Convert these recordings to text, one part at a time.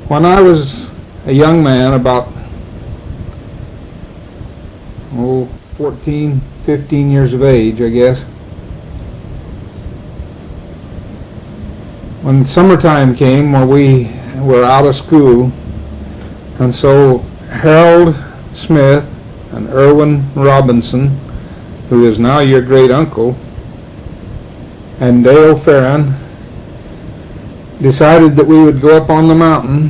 When I was a young man, about 14, 15 years of age, I guess, when summertime came, where we were out of school, and so Harold Smith and Irwin Robinson, who is now your great uncle, and Dale Farron decided that we would go up on the mountain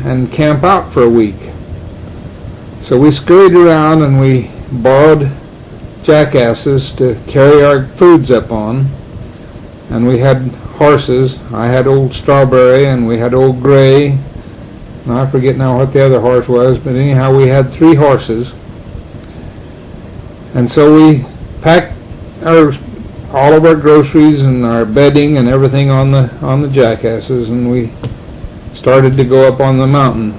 and camp out for a week. So we scurried around and we borrowed jackasses to carry our foods up on, and we had horses. I had old Strawberry and we had old Gray, and I forget now what the other horse was, but anyhow we had 3 horses. And so we packed all of our groceries and our bedding and everything on the jackasses, and we started to go up on the mountain.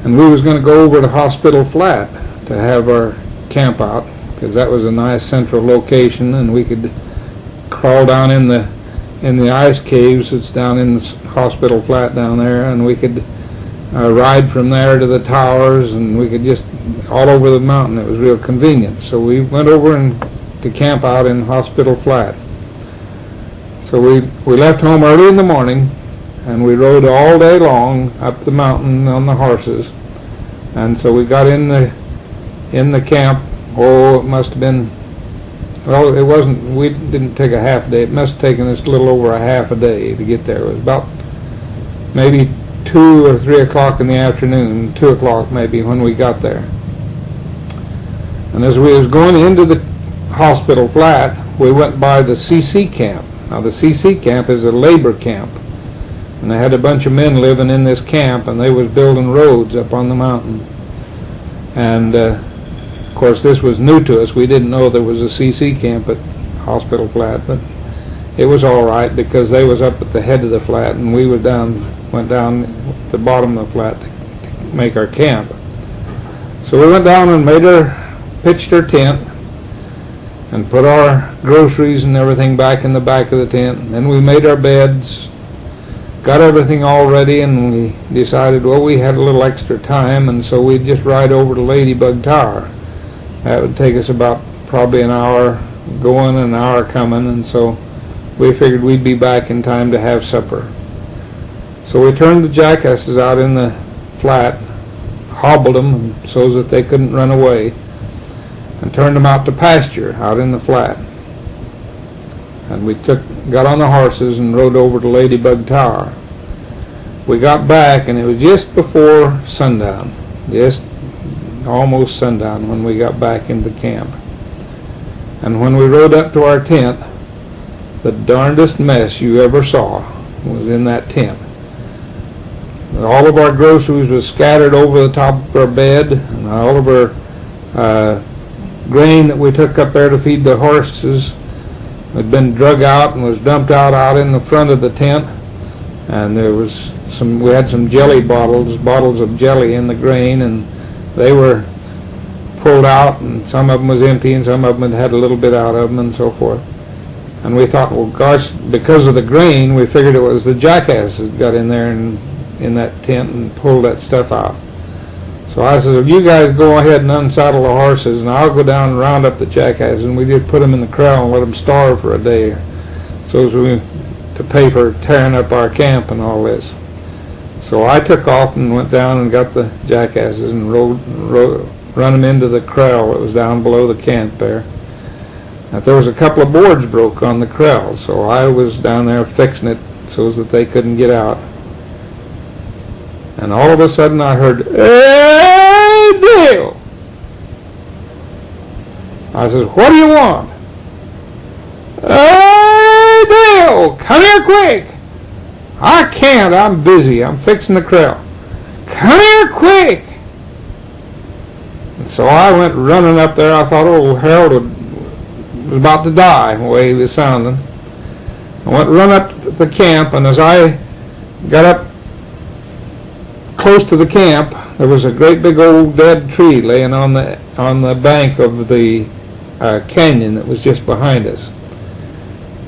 And we was going to go over to Hospital Flat to have our camp out, because that was a nice central location, and we could crawl down in the ice caves that's down in the Hospital Flat down there, and we could ride from there to the towers, and we could just all over the mountain. It was real convenient. So we went over to camp out in Hospital Flat. So we left home early in the morning, and we rode all day long up the mountain on the horses. And so we got in the camp. Oh, it must have been, well, it wasn't, we didn't take a half day. It must have taken us a little over a half a day to get there. It was about maybe 2 or 3 o'clock in the afternoon, 2 o'clock maybe, when we got there. And as we was going into the Hospital Flat, we went by the CC camp. Now the CC camp is a labor camp, and they had a bunch of men living in this camp, and they was building roads up on the mountain. And of course this was new to us. We didn't know there was a CC camp at Hospital Flat, but it was all right because they was up at the head of the flat, and we went down at the bottom of the flat to make our camp. So we went down and pitched our tent and put our groceries and everything back in the back of the tent. And then we made our beds, got everything all ready, and we decided, well, we had a little extra time, and so we'd just ride over to Ladybug Tower. That would take us about probably an hour going and an hour coming, and so we figured we'd be back in time to have supper. So we turned the jackasses out in the flat, hobbled them so that they couldn't run away, and turned them out to pasture out in the flat. And we got on the horses and rode over to Ladybug Tower. We got back, and it was just before sundown, just almost sundown, when we got back into camp. And when we rode up to our tent, the darndest mess you ever saw was in that tent. All of our groceries was scattered over the top of our bed, and all of our grain that we took up there to feed the horses had been drug out and was dumped out in the front of the tent. And we had some jelly bottles of jelly in the grain, and they were pulled out, and some of them was empty and some of them had a little bit out of them and so forth. And we thought, well, gosh, because of the grain, we figured it was the jackasses that got in there and in that tent and pulled that stuff out. So I said, well, you guys go ahead and unsaddle the horses, and I'll go down and round up the jackasses. And we just put them in the corral and let them starve for a day, so as to pay for tearing up our camp and all this. So I took off and went down and got the jackasses and run them into the corral that was down below the camp there. Now, there was a couple of boards broke on the corral, so I was down there fixing it so that they couldn't get out. And all of a sudden I heard, "Hey, Dale!" I said, "What do you want?" "Hey, Dale, come here quick." "I can't, I'm busy, I'm fixing the corral." "Come here quick." And so I went running up there. I thought, oh, Harold was about to die, the way he was sounding. I went run up to the camp, and as I got up close to the camp, there was a great big old dead tree laying on the bank of the canyon that was just behind us.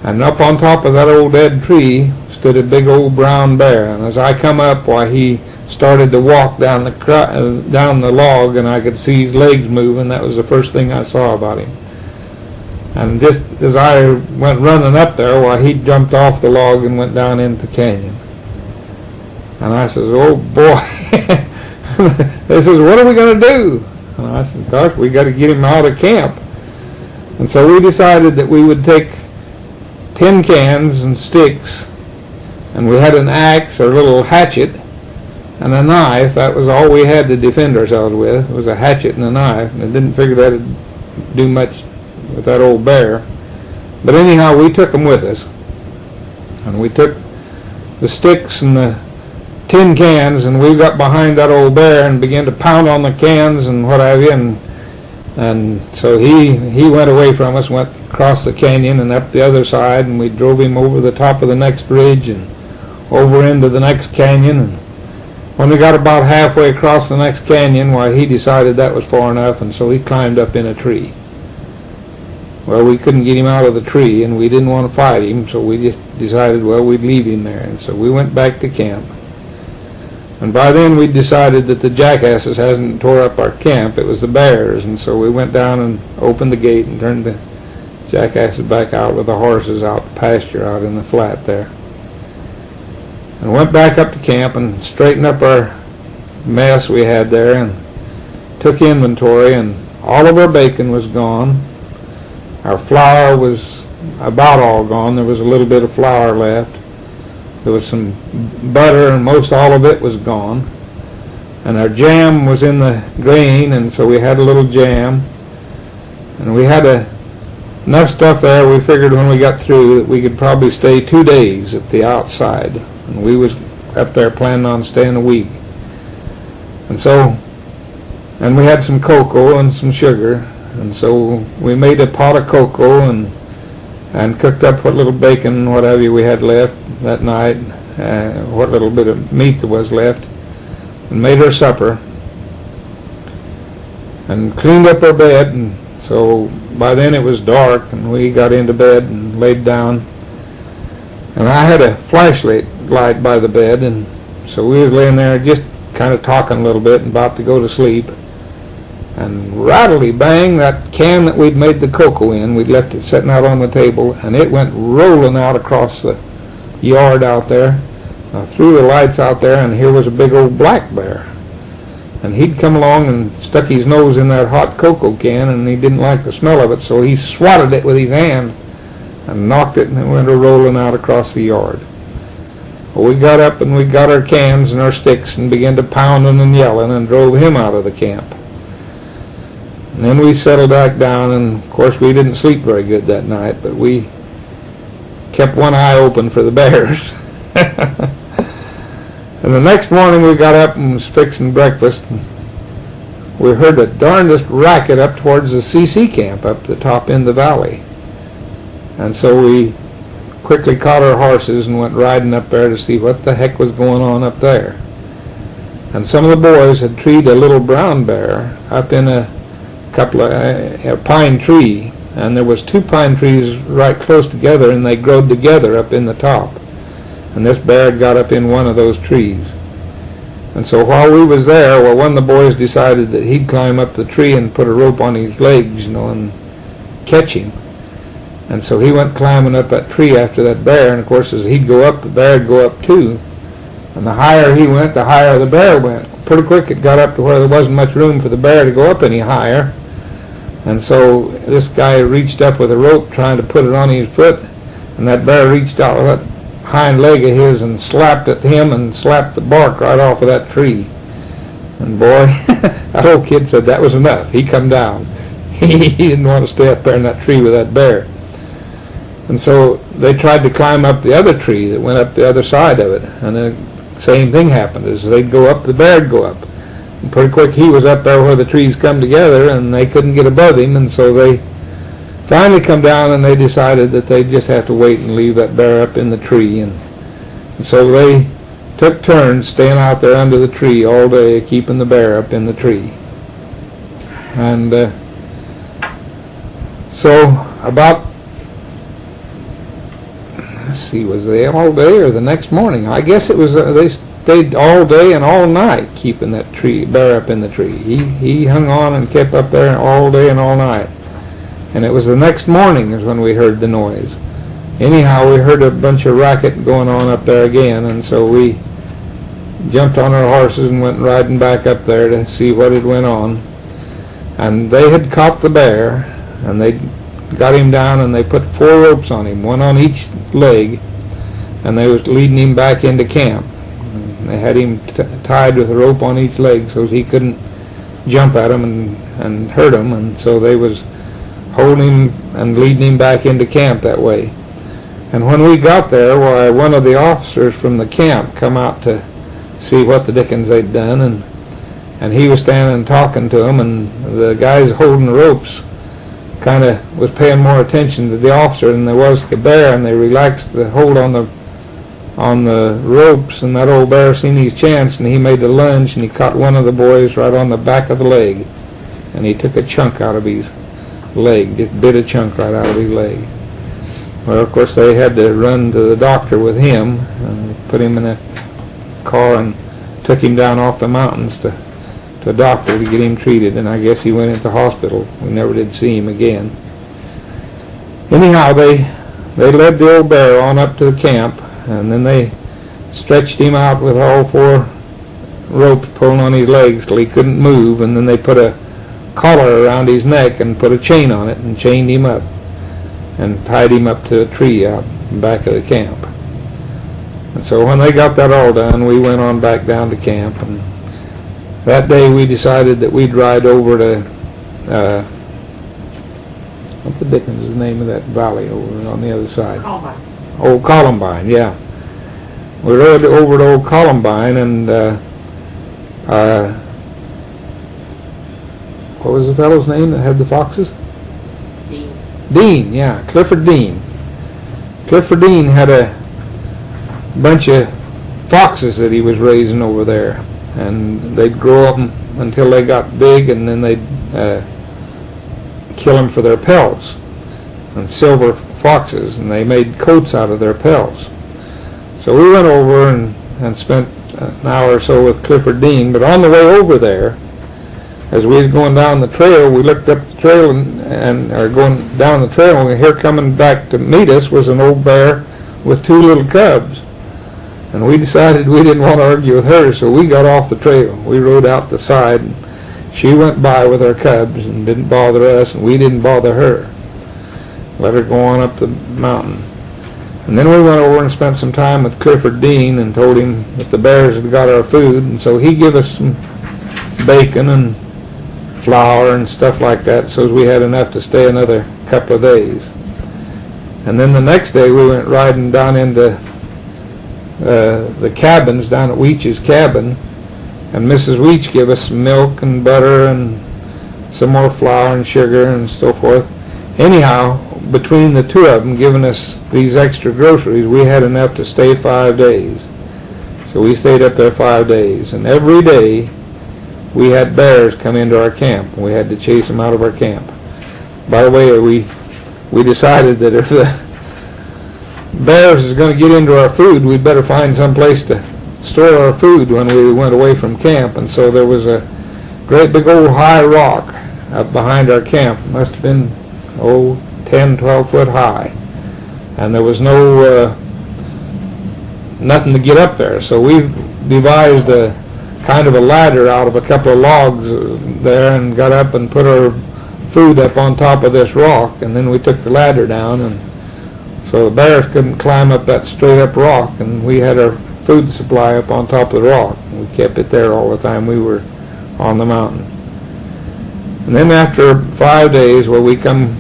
And up on top of that old dead tree stood a big old brown bear, and as I come up, why, he started to walk down the log, and I could see his legs moving. That was the first thing I saw about him. And just as I went running up there, why, he jumped off the log and went down into the canyon. And I says, oh boy. They says, what are we going to do? And I said, gosh, we got to get him out of camp. And so we decided that we would take tin cans and sticks, and we had an axe or a little hatchet and a knife. That was all we had to defend ourselves with, was a hatchet and a knife, and I didn't figure that'd do much with that old bear. But anyhow, we took them with us, and we took the sticks and the tin cans, and we got behind that old bear and began to pound on the cans and what have you, and so he went away from us, went across the canyon and up the other side, and we drove him over the top of the next ridge and over into the next canyon. And when we got about halfway across the next canyon, why, he decided that was far enough, and so he climbed up in a tree. Well, we couldn't get him out of the tree, and we didn't want to fight him, so we just decided, well, we'd leave him there. And so we went back to camp. And by then we'd decided that the jackasses hadn't tore up our camp, it was the bears, and so we went down and opened the gate and turned the jackasses back out with the horses out the pasture out in the flat there. And went back up to camp and straightened up our mess we had there and took inventory, and all of our bacon was gone. Our flour was about all gone. There was a little bit of flour left. There was some butter, and most all of it was gone. And our jam was in the grain, and so we had a little jam. And we had enough stuff there, we figured when we got through that we could probably stay 2 days at the outside. And we was up there planning on staying a week. And we had some cocoa and some sugar. And so we made a pot of cocoa and cooked up what little bacon and what have you we had left that night, what little bit of meat there was left, and made our supper and cleaned up our bed. And so by then it was dark, and we got into bed and laid down, and I had a flashlight by the bed, and so we was laying there just kind of talking a little bit and about to go to sleep. And rattly bang, that can that we'd made the cocoa in, we'd left it sitting out on the table, and it went rolling out across the yard out there. I threw the lights out there, and here was a big old black bear. And he'd come along and stuck his nose in that hot cocoa can, and he didn't like the smell of it, so he swatted it with his hand and knocked it, and it went rolling out across the yard. Well, we got up and we got our cans and our sticks and began to pounding and yelling and drove him out of the camp. And then we settled back down, and of course we didn't sleep very good that night, but we kept one eye open for the bears. And the next morning we got up and was fixing breakfast, and we heard the darndest racket up towards the CC camp up the top end of the valley. And so we quickly caught our horses and went riding up there to see what the heck was going on up there. And some of the boys had treed a little brown bear up in a pine tree, and there was 2 pine trees right close together, and they growed together up in the top, and this bear got up in one of those trees. And so while we was there, well, one of the boys decided that he'd climb up the tree and put a rope on his legs, and catch him. And so he went climbing up that tree after that bear, and of course as he'd go up, the bear would go up too, and the higher he went, the higher the bear went. Pretty quick it got up to where there wasn't much room for the bear to go up any higher. And so this guy reached up with a rope trying to put it on his foot, and that bear reached out with that hind leg of his and slapped at him and slapped the bark right off of that tree. And boy, that old kid said that was enough. He come down. He didn't want to stay up there in that tree with that bear. And so they tried to climb up the other tree that went up the other side of it, and the same thing happened. As they'd go up, the bear'd go up. And pretty quick he was up there where the trees come together, and they couldn't get above him, and so they finally come down and they decided that they'd just have to wait and leave that bear up in the tree. And so they took turns staying out there under the tree all day, keeping the bear up in the tree. And so about, let's see, was they all day or the next morning? I guess it was, they stayed all day and all night keeping that bear up in the tree. He hung on and kept up there all day and all night. And it was the next morning is when we heard the noise. Anyhow, we heard a bunch of racket going on up there again, and so we jumped on our horses and went riding back up there to see what had went on. And they had caught the bear, and they got him down, and they put 4 ropes on him, one on each leg, and they was leading him back into camp. And they had him tied with a rope on each leg so he couldn't jump at him and hurt him, and so they was holding him and leading him back into camp that way. And when we got there, why, one of the officers from the camp come out to see what the dickens they'd done, and he was standing talking to them, and the guys holding the ropes kind of was paying more attention to the officer than there was to the bear, and they relaxed the hold on the ropes, and that old bear seen his chance, and he made the lunge, and he caught one of the boys right on the back of the leg, and he took a chunk out of his leg, just bit a chunk right out of his leg. Well, of course, they had to run to the doctor with him, and put him in a car and took him down off the mountains to a doctor to get him treated, and I guess he went into hospital. We never did see him again. Anyhow, they led the old bear on up to the camp, and then they stretched him out with all 4 ropes pulling on his legs till he couldn't move, and then they put a collar around his neck and put a chain on it and chained him up and tied him up to a tree out in the back of the camp. And so when they got that all done, we went on back down to camp, and that day we decided that we'd ride over to, what the dickens is the name of that valley over on the other side? Columbine. Old Columbine, yeah. We rode over to Old Columbine, and what was the fellow's name that had the foxes? Dean, yeah, Clifford Dean. Clifford Dean had a bunch of foxes that he was raising over there, and they'd grow up until they got big, and then they'd kill them for their pelts, and silver foxes, and they made coats out of their pelts. So we went over and spent an hour or so with Clifford Dean, but on the way over there, as we was going down the trail, we looked up the trail and going down the trail, and here coming back to meet us was an old bear with 2 little cubs. And we decided we didn't want to argue with her, so we got off the trail. We rode out the side, and she went by with her cubs and didn't bother us, and we didn't bother her. Let her go on up the mountain. And then we went over and spent some time with Clifford Dean and told him that the bears had got our food, and so he gave us some bacon and flour and stuff like that, so we had enough to stay another couple of days. And then the next day we went riding down into the cabins down at Weech's cabin, and Mrs. Weech gave us some milk and butter and some more flour and sugar and so forth. Anyhow, between the 2 of them giving us these extra groceries, we had enough to stay 5 days. So we stayed up there 5 days, and every day we had bears come into our camp, and we had to chase them out of our camp. By the way, we decided that if the bears is going to get into our food, we'd better find some place to store our food when we went away from camp. And so there was a great big old high rock up behind our camp. It must have been 10, 12 foot high, and there was no nothing to get up there. So we devised a kind of a ladder out of a couple of logs there, and got up and put our food up on top of this rock, and then we took the ladder down, and so the bears couldn't climb up that straight up rock, and we had our food supply up on top of the rock. We kept it there all the time we were on the mountain. And then after 5 days, well, we come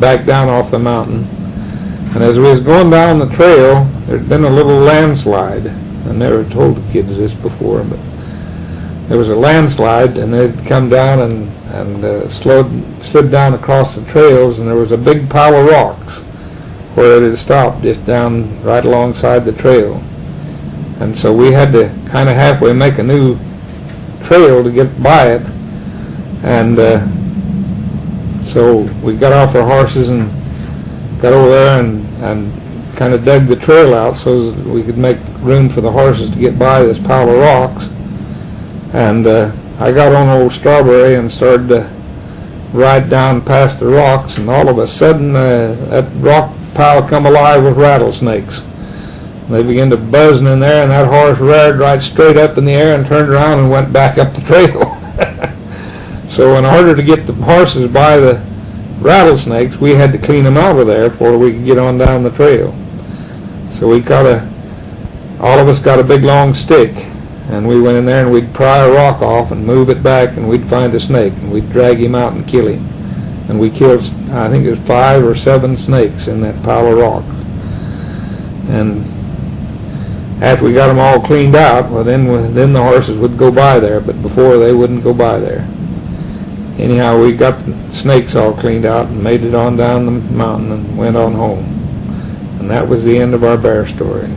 back down off the mountain, and as we was going down the trail, there'd been a little landslide. I never told the kids this before, but there was a landslide, and they'd come down and slid down across the trails, and there was a big pile of rocks where it had stopped just down right alongside the trail. And so we had to kind of halfway make a new trail to get by it, and so we got off our horses and got over there and kind of dug the trail out so that we could make room for the horses to get by this pile of rocks. And I got on old Strawberry and started to ride down past the rocks, and all of a sudden that rock pile come alive with rattlesnakes. They began to buzzing in there, and that horse reared right straight up in the air and turned around and went back up the trail. So in order to get the horses by the rattlesnakes, we had to clean them out of there before we could get on down the trail. So we all of us got a big long stick, and we went in there and we'd pry a rock off and move it back, and we'd find a snake and we'd drag him out and kill him. And we killed, I think it was 5 or 7 snakes in that pile of rocks. And after we got them all cleaned out, well, then the horses would go by there, but before they wouldn't go by there. Anyhow, we got the snakes all cleaned out and made it on down the mountain and went on home. And that was the end of our bear story.